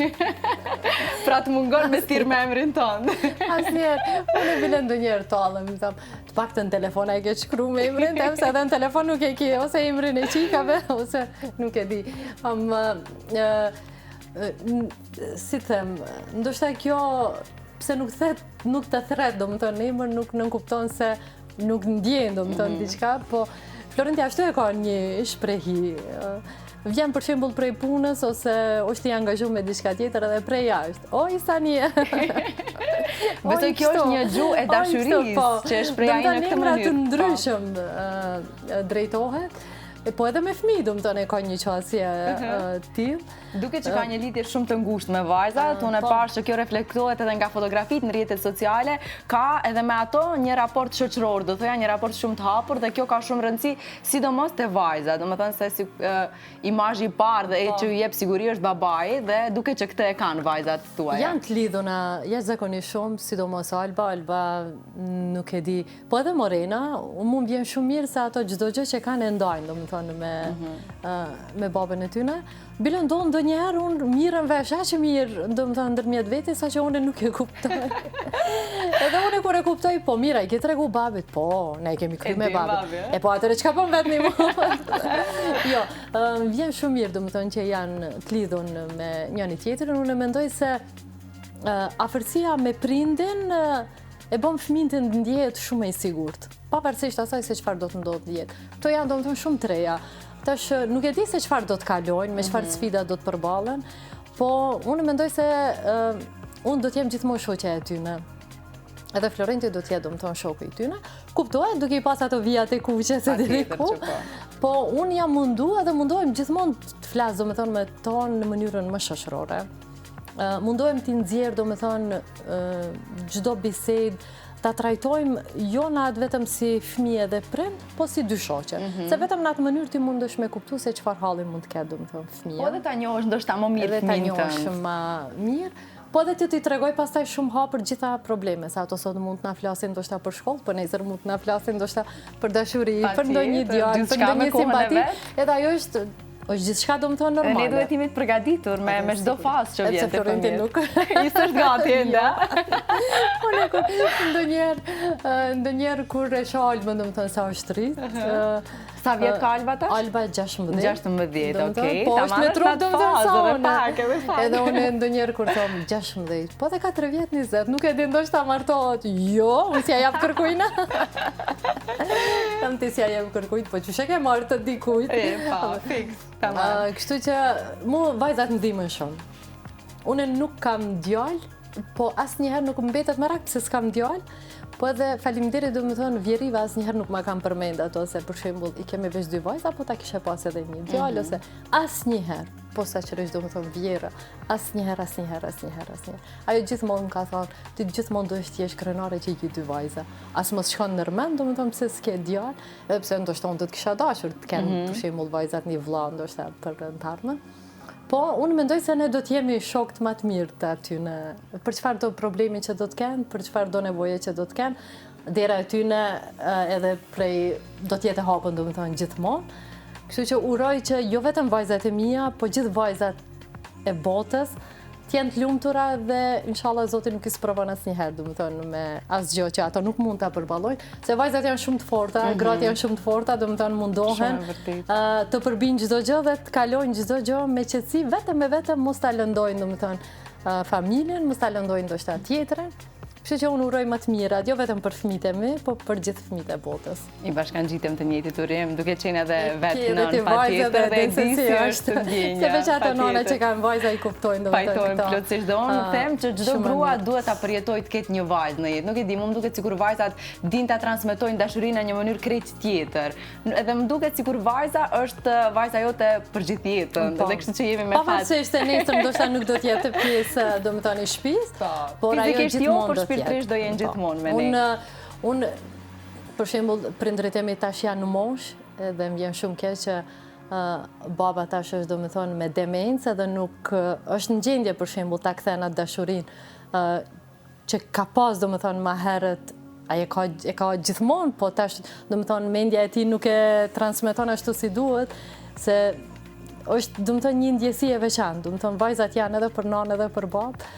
Pra të mungon me thirr me emrin tonë. Asnjëherë. Unë bile ndonjëherë tallem, them, të paktën telefona e ke shkruar me emrin, se edhe në telefon nuk e ke ose emrin e qikave, ose nuk e di. Si them, ndoshta kjo, pse nuk të thret, do më tonë, emër nuk nënkupton se nuk ndjen, do më tonë, diqka, po Florenti ashtu e ka një shprehi. Vjen për shembull prej punës, ose është i angazhuar me diçka tjetër edhe prej jashtë. Oj, Sanie! Besoj kjo është një gjuhë e dashurisë që e shpreh ai në këtë mënyrë. Të ndryshëm drejtohet. Po edhe me fëmijë, do më tonë, ka një qasje tillë. Duke që ka një lidhje shumë të ngushtë me vajzat, unë e pash që kjo reflektohet edhe nga fotografit në rrjetet sociale, ka edhe me ato një raport shoqëror, do thoya një raport shumë të hapur dhe kjo ka shumë rëndësi, sidomos te vajzat, do të thënë se si imazhi i parë dhe që ju jep siguri është babai dhe duke që këtë e kanë vajzat tuaja. Janë të lidhuna, jashtëzakonisht shumë, sidomos Alba nuk e di, po edhe Morena, mu vjen shumë mirë se ato çdo gjë që kanë e ndajnë, do të thonë me babën e tyre. Bile ndonë ndë njerë, unë mirën vesh, që mirë, do më thënë ndërmjet veti, sa që unë nuk e kuptoj. Edhe unë kur e kuptoj, po mira, i ke tregu babit, po, ne kemi kry me babit. E po atëre që ka pëm vetë një moment. Jo, vjen shumë mirë, do më thënë që janë të lidhun me njëni tjetërin, unë e mendoj se afërsia me prindin e bëm fëmin të ndjehet shumë e sigurt. Pavarësisht asaj se çfarë do të ndodhë në jetë. Këto janë do më thënë shumë treja. Tash nuk e di se çfarë do të kalojnë, me çfarë sfida do të përballen, po unë mendoj se unë do të jem gjithmonë shoqja e tyre. Edhe Florenti do të jetë domethënë shoku i tyre. Kuptohet duke i pas ato vijat e kuqe se deri ku. Po unë jam mundohem gjithmonë të flas domethënë me ton në mënyrën më shoqërore. Mundohem të nxjerr domethënë çdo bisedë ta trajtojmë jo në atë vetëm si fëmijë dhe prind, po si dy shoqe. Se vetëm në atë mënyrë ti mundesh me kuptu se çfarë halli mund të ketë, domethënë fëmia. Po edhe ta njohësh ndoshta më mirë fëmijën tënd. Ta njohësh më mirë. Po edhe ti tregoj pastaj shumë hapur gjitha probleme, se ato sot mund të na flasin ndoshta për shkollë, po nesër mund të na flasin ndoshta për dashuri, për ndonjë ideal, për ndonjë simpati. Edhe ajo është gjithçka do më thonë normale. Ne duhet jemi të përgatitur me çdo fazë që vjen te Florenti nuk. Ishte gati ende. Ndonjëherë kur e shoh Albën, do më thonë sa është rrit. Sa vjet ka Alba tash? Alba 16. 16, okej. Po është me trup do të thonë. Edhe unë ndonjëherë kur thom 16, po dhe 4 vjet 20, nuk e di ndoshta martohet. Jo, unë si ja jap kërkujna. Tam ti si ja jap kërkujt, po çu ke marrë të dikujt. Po, fiks. Kështu që mu vajzat më ndihmën shumë. Unë nuk kam djalë, po asnjëherë nuk mbetet me rak pse s'kam djalë. Po edhe faleminderit do më thonë vjeriva asnjëherë nuk ma kam përmend ato se për shembull i kemi veç 2 vajza, po ta kishe pas edhe një djalë ose asnjëherë, po saçërisht do më thonë vjera, asnjëherë. Ajo gjithmonë më ka thonë, ti gjithmonë duhesh të jesh krenare që i ke 2 vajza. As mos shkon ndërmend, do më thonë pse s'ke djalë, edhe pse ndoshta unë do të kisha dashur të kem për shembull vajzat një vëlla ndoshta për të ardhmen. Po, unë mendoj se ne do të jemi shokët më të mirë të atyne. Për çfarë do problemi që do të kenë, për çfarë do nevoje që do të kenë, dera e tyne edhe prej do të jetë hapur, do të thonë gjithmonë. Kështu që uroj që jo vetëm vajzat e mia, po gjithë vajzat e botës të jenë të lumtura dhe inshallah Zoti nuk i sprovon asnjëherë, do të thonë me asgjë që ato nuk mund ta përballojnë, se vajzat janë shumë të forta, gratë janë shumë të forta, do të thonë mundohen të përbijnë çdo gjë dhe të kalojnë çdo gjë me qetësi, vetëm mos ta lëndojnë, do të thonë familjen, mos ta lëndojnë ndoshta tjetrën. Kështu që unë uroj më të mirat, jo vetëm për fëmijët e mi, po për gjithë fëmijët e botës. I bashkangjitem të njëjtit urim, duke qenë edhe vetë nën patjetër dhe di si është ndjenja. Se veç ato nëna që kanë vajza i kuptojnë domethënë këto. Pajtojnë plotësisht dhe unë them që çdo grua duhet ta përjetojë të ketë një vajzë në jetë. Nuk e di, më duket sikur vajzat dinë ta transmetojnë dashurinë në një mënyrë krejt tjetër. Edhe më duket sikur vajza është vajza jote për gjithë jetën. Dhe kështu që jemi me fat. Pavarësisht se nesër ndoshta nuk do të jetë pjesë domethënë e shtëpisë, por ajo gjithmonë shpirtërisht do jenë gjithmonë me ne. Unë, për shembull, prindërit e mi tash janë në moshë dhe më vjen shumë keq që baba tash është domethënë me demencë dhe nuk është në gjendje për shembull ta kthen atë dashurinë që ka pas domethënë më herët. Ai e ka gjithmonë, po tash domethënë mendja e tij nuk e transmeton ashtu si duhet, se është domethënë një ndjesi e veçantë, domethënë vajzat janë edhe për nanë edhe për babë.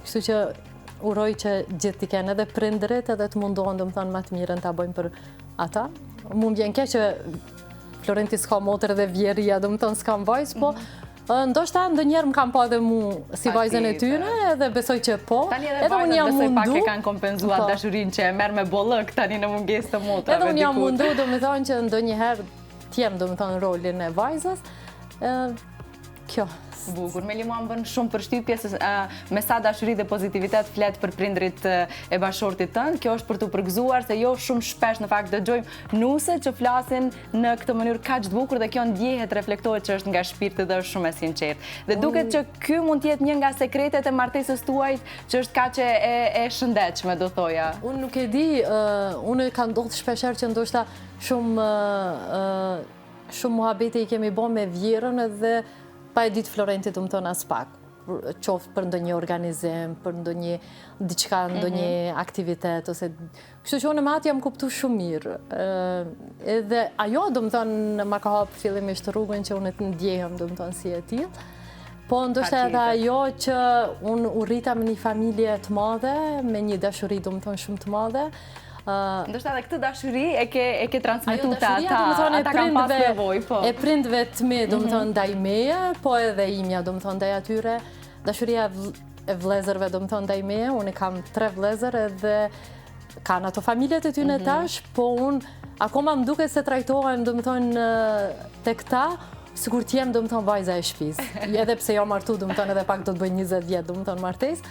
Kështu që uroj që gjithë t'i kenë edhe prindërit edhe të mundohen do më thonë më të mirën t'a bëjmë për ata. Mu m'vjen keq që Florenti s'ka motër dhe vjeria, do më thonë s'kam vajzë, po ndoshta ndonjëherë më kam pa edhe mu si vajzën e tyre edhe besoj që po. Tani edhe vajzat besoj pak e kanë kompenzuar dashurinë që e merr me bollëk tani në mungesë të motrave. Edhe unë jam mundu, do më thonë që ndonjëherë t'jem do më thonë rolin e vajzës. Kjo, Bukur, Meli mua më bën shumë përshtypje se me sa dashuri dhe pozitivitet flet për prindrit e bashortit tënd. Kjo është për të përgëzuar se jo shumë shpesh në fakt dëgjojmë nuse që flasin në këtë mënyrë kaq të bukur dhe kjo ndjehet, reflektohet që është nga shpirti dhe është shumë e sinqertë. Dhe duket që ky mund të jetë një nga sekretet e martesës tuaj që është kaq e shëndetshme, do thoja. Unë nuk e di, unë ka ndodhur shpeshherë që ndoshta shumë muhabete i kemi bën me vjerën edhe pa e ditë Florentit më tonë as pak, qoftë për ndonjë organizim, për ndonjë diçka, ndonjë aktivitet, ose kështu që unë me atë jam kuptu shumë mirë. Edhe ajo, do më thonë, ma ka hapë fillimisht rrugën që unë të ndjehem, do më thonë, si e tillë. Po, ndoshta edhe ajo që unë u rrita me një familje të madhe, me një dashuri, do më thonë, shumë të madhe. Ndoshta edhe këtë dashuri e ke transmetuar ata kanë pas nevojë, po. E prindve të mi, do më thonë, ndaj meje, po edhe imja, do më thonë, ndaj atyre. Dashuria e vlezërve, do më thonë, ndaj meje, unë kam 3 vlezër edhe kanë ato familjet e tyne tash, po unë akoma më duket se trajtohen, do më thonë, te këta, sikur t'jem, do më thonë, vajza e shtëpis. Edhe pse jo martu, do më thonë, edhe pak do të bëj 20 vjet, do më thonë, martes.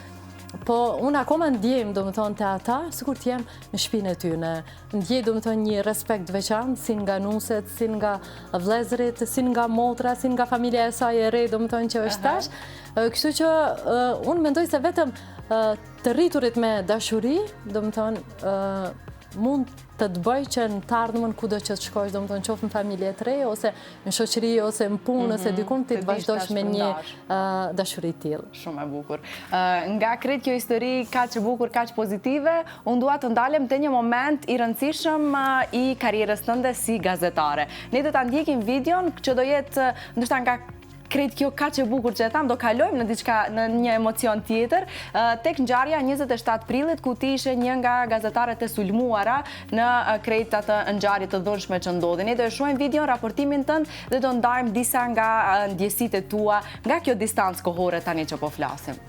Po, unë akoma ndjem, do më thonë, të ata, sikur t'jem në shpinë e tyne. Ndjej, do më thonë, një respekt veçantë, si nga nuset, si nga vlezërit, si nga motra, si nga familja e saj e re, do më thonë, që është tash. Kështu që unë mendoj se vetëm të rriturit me dashuri, do më thonë, mund të të bëj që në të ardhmën kudo që të shkojsh, do më thonë, qoftë në familje të re, ose në shoqëri, ose në punë, ose dikun, ti të vazhdojsh me një dashuri tillë. Shumë e bukur. Nga krejt kjo histori kaq e bukur, kaq pozitive, unë dua të ndalem te një moment i rëndësishëm i karrierës tënde si gazetare. Ne do ta ndjekim videon që do jetë ndoshta nga krejt kjo kaq e bukur që e tham, do kalojmë në një emocion tjetër, tek ngjarja 27 prillit, ku ti ishe një nga gazetarët e sulmuara në krejt atë ngjarje të dhunshme që ndodhi. Ne do e shohim videon, raportimin tënd dhe do ndajmë disa nga ndjesitë tua nga kjo distancë kohore tani që po flasim.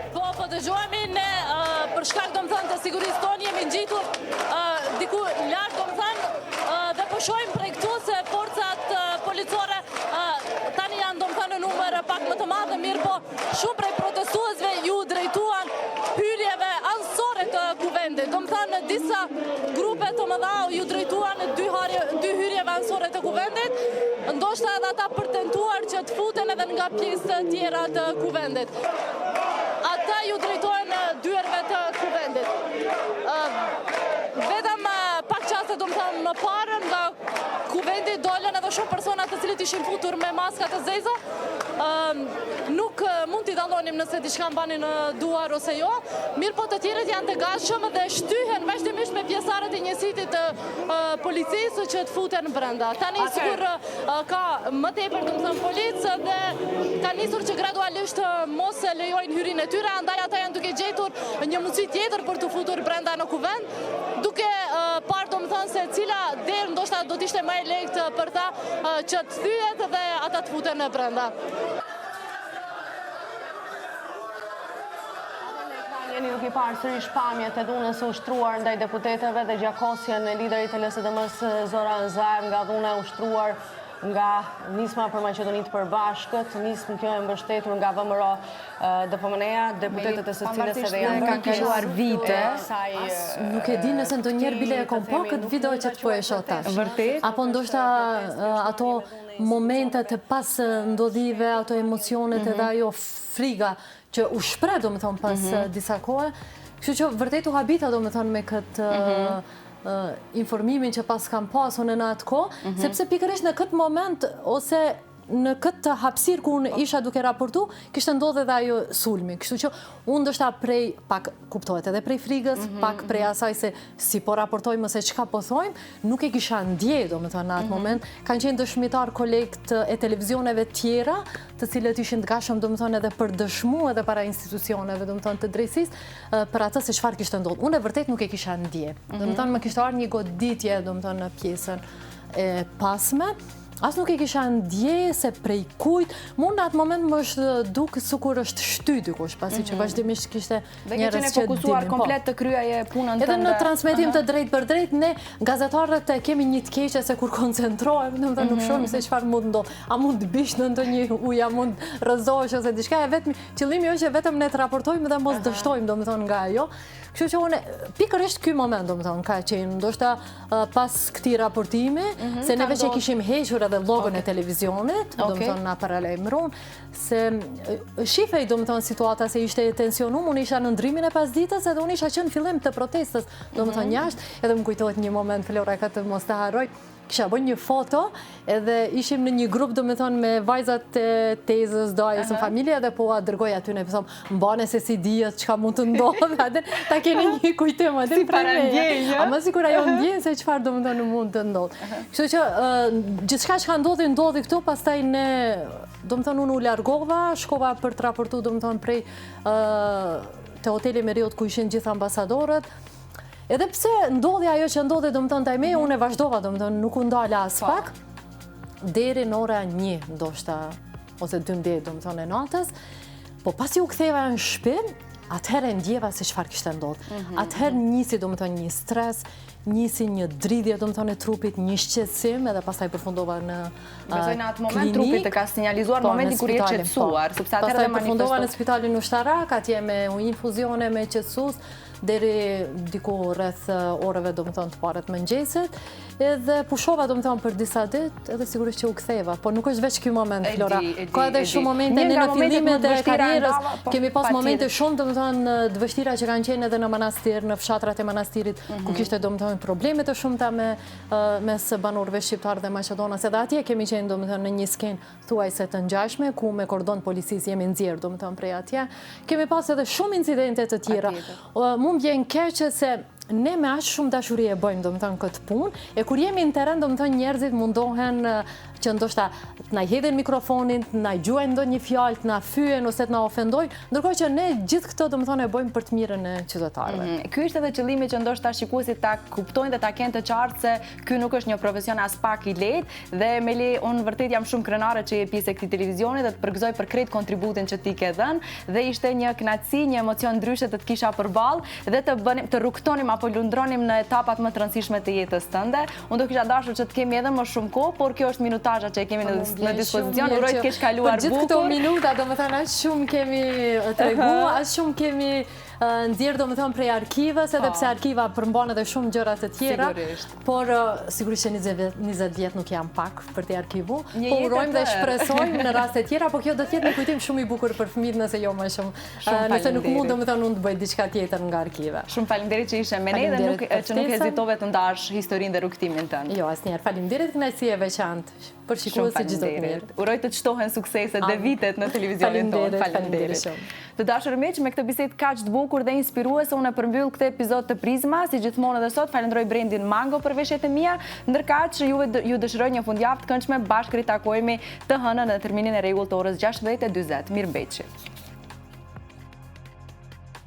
Po dëgjohemi ne për shkak, do më thënë, të sigurisë tonë jemi ngjitur diku lart, do më thënë, dhe po shohim prej këtu se forcat policore tani janë, do më thënë, në numër pak më të madhe, mirë po shumë prej protestuesve ju drejtuan hyrjeve anësore të kuvendit. Do më thënë, disa grupe të mëdha ju drejtuan 2 hyrjeve anësore të kuvendit, ndoshta edhe ata për tentuar që të futen edhe nga pjesë tjera të kuvendit. Ata ju drejtojnë 2 herëve të kuvendit. Vetëm pak qaste, do më thënë, më parë nga kuvendit dolën edhe shumë persona të cilët ishin futur me maska të zeza. Nuk mund t'i dallonim nëse diçka mbani në duar ose jo, mirë po të tjerët janë të gatshëm dhe shtyhen vazhdimisht me pjesëtarët e njësitit të policisë që të futen brenda. Tani sigur ka më tepër, do më thënë, policë dhe ka nisur që gradualisht mos e lejojnë hyrinë e tyre, andaj ata janë duke gjetur një mundësi tjetër për të futur brenda në kuvend, duke parë, do më thënë, se cila derë ndoshta do t'ishte më e lehtë për ta që të thyet dhe ata të futen brenda. Jeni duke parë sërish pamjet e dhunës së ushtruar ndaj deputetëve dhe gjakosjen e liderit të LSDM-s Zoran Zaev nga dhuna e ushtruar nga nisma për Maqedoninë të Përbashkët, nismë kjo e mbështetur nga VMRO DPMNE-ja, deputetët e së cilës edhe janë kanë kaluar vite. Nuk e di nëse ndonjëherë bile e kom po këtë video që të po e shoh tash. Vërtet? Apo ndoshta ato momentet e pas ndodhive, ato emocionet edhe ajo friga që u shpreh, do më thonë, pas disa kohë. Kështu që vërtet u habita, do më thonë, me këtë informimin që pas kam pasur në atë kohë, sepse pikërisht në këtë moment ose në këtë hapësirë ku unë isha duke raportu, kishte ndodhur edhe ajo sulmi. Kështu që unë ndoshta prej pak kuptohet edhe prej frigës, pak prej asaj se si po raportojmë se çka po thojmë, nuk e kisha ndjej, domethënë në atë moment. Kanë qenë dëshmitar kolegët e televizioneve tjera, të cilët ishin të gatshëm, domethënë, edhe për dëshmu edhe para institucioneve, domethënë, të drejtësisë, për atë se çfarë kishte ndodhur. Unë e vërtet nuk e kisha ndjej. Domethënë më kishte ardhur një goditje, domethënë, në pjesën e pasme. as nuk e kisha ndje se prej kujt, mund në atë moment më është duk sikur është shty dikush, pasi që vazhdimisht kishte njerëz që fokusuar komplet të kryaje punën tënde. Edhe në transmetim të drejt për drejt, ne gazetarët kemi një të keqe se kur koncentrohem, domethënë nuk shohim se çfarë mund ndodh. A mund të bish në ndonjë ujë, a mund rrëzohesh ose diçka, vetëm qëllimi është që vetëm ne të raportojmë dhe mos dështojmë domethënë nga ajo. Kështu që unë pikërisht ky moment domethënë ka qenë ndoshta pas këtij raportimi, se neve që kishim hequr edhe logon e televizionit, domethënë na paralajmëron se shifej domethënë situata se ishte tensionum, unë isha në ndrimin e pasdites edhe unë isha qenë fillim të protestës, domethënë jashtë, edhe më kujtohet një moment Flora ka të mos ta harroj. Kisha bën një foto edhe ishim në një grup domethënë me vajzat e tezës, dajës në familje edhe po a dërgoj aty ne them mbane se si dihet çka mund të ndodhë atë ta keni një kujtim atë para ndjenjë. Ama sikur ajo ndjen se çfarë domethënë mund të ndodhë. Kështu që gjithçka që ndodhi këtu, pastaj ne domethënë unë u largova, shkova për të raportuar domethënë prej te hoteli Marriott ku ishin gjithë ambasadorët. Edhe pse ndodhi ajo që ndodhi domethënë taj me, unë e vazhdova domethënë nuk u ndala as pak deri në ora 1 ndoshta ose 12 domethënë e natës. Po pasi u ktheva në shtëpi, atëherë ndjeva se çfarë kishte ndodhur. Atëherë nisi domethënë një stres, nisi një dridhje domethënë e trupit, një shqetësim edhe pastaj përfundova në besoj në atë moment trupi të ka sinjalizuar momentin kur je qetësuar, sepse atëherë pastaj përfundova në spitalin ushtarak, atje me infuzione me qetësues deri diku rreth orëve domethënë të parë të mëngjesit, edhe pushova domethënë për disa ditë, edhe sigurisht që u ktheva, por nuk është vetëm ky moment Flora. Ka edhe shumë momente në fillimet e karrierës, kemi pas momente shumë domethënë të vështira që kanë qenë edhe në manastir, në fshatrat e manastirit, ku kishte domethënë probleme të shumta mes banorëve shqiptar dhe maqedonas, edhe atje kemi qenë domethënë në një skenë thuajse të ngjashme, ku me kordon policisë jemi nxjerr domethënë prej atje. Kemi pas edhe shumë incidente të tjera. Mund vjen keq se ne me aq shumë dashuri e bëjmë domethënë këtë punë, e kur jemi në terren domethënë njerëzit mundohen që ndoshta të na hedhin mikrofonin, të na gjuajnë ndonjë fjalë, të na fyen ose të na ofendojnë, ndërkohë që ne gjithë këto domethënë e bëjmë për të mirën e qytetarëve. Ky është edhe qëllimi që ndoshta shikuesit ta kuptojnë dhe ta kenë të qartë se ky nuk është një profesion as pak i lehtë dhe Meli, unë vërtet jam shumë krenare që je pjesë e këtij televizioni dhe të përgëzoj për krejt kontributin që ti ke dhënë dhe ishte një kënaqësi, një emocion ndryshe të kisha përballë dhe të rrugtonim apo lundronim në etapat më të rëndësishme të jetës tënde. Unë do kisha dashur që të kemi edhe më shumë kohë, por kjo është minutazha që kemi në dispozicion. Uroj të kesh kaluar bukur. Për gjithë këto minuta, domethënë aq shumë kemi treguar, aq shumë kemi nxjerr domethënë prej arkivës, edhe pse arkiva përmban edhe shumë gjëra të tjera. Por sigurisht që 20 vjet nuk janë pak për të arkivu. Po urojmë dhe shpresojmë në raste tjera, por kjo do të jetë një kujtim shumë i bukur për fëmijët nëse jo më shumë. Nëse nuk mund domethënë unë të bëj diçka tjetër nga arkiva. Shumë faleminderit që ishe me ne dhe që nuk hezitove të ndash historinë dhe rrugtimin tënd. Jo, asnjëherë. Faleminderit, kënaqësi e veçantë për shikuesit çdo të mirë. Uroj të çtohen sukseset dhe vitet në televizionin tonë. Faleminderit. Të dashur miq, me këtë bisedë kaq të bukur dhe inspiruese, unë e përmbyll këtë epizod të Prizma, si gjithmonë edhe sot. Falenderoj Brendin Mango për veshjet e mia, ndërkaq ju dëshiroj një fundjavë të këndshme, bashkë ritakojmë të hënën në terminin e rregullt të orës 16:40. Mirëmbëjtje.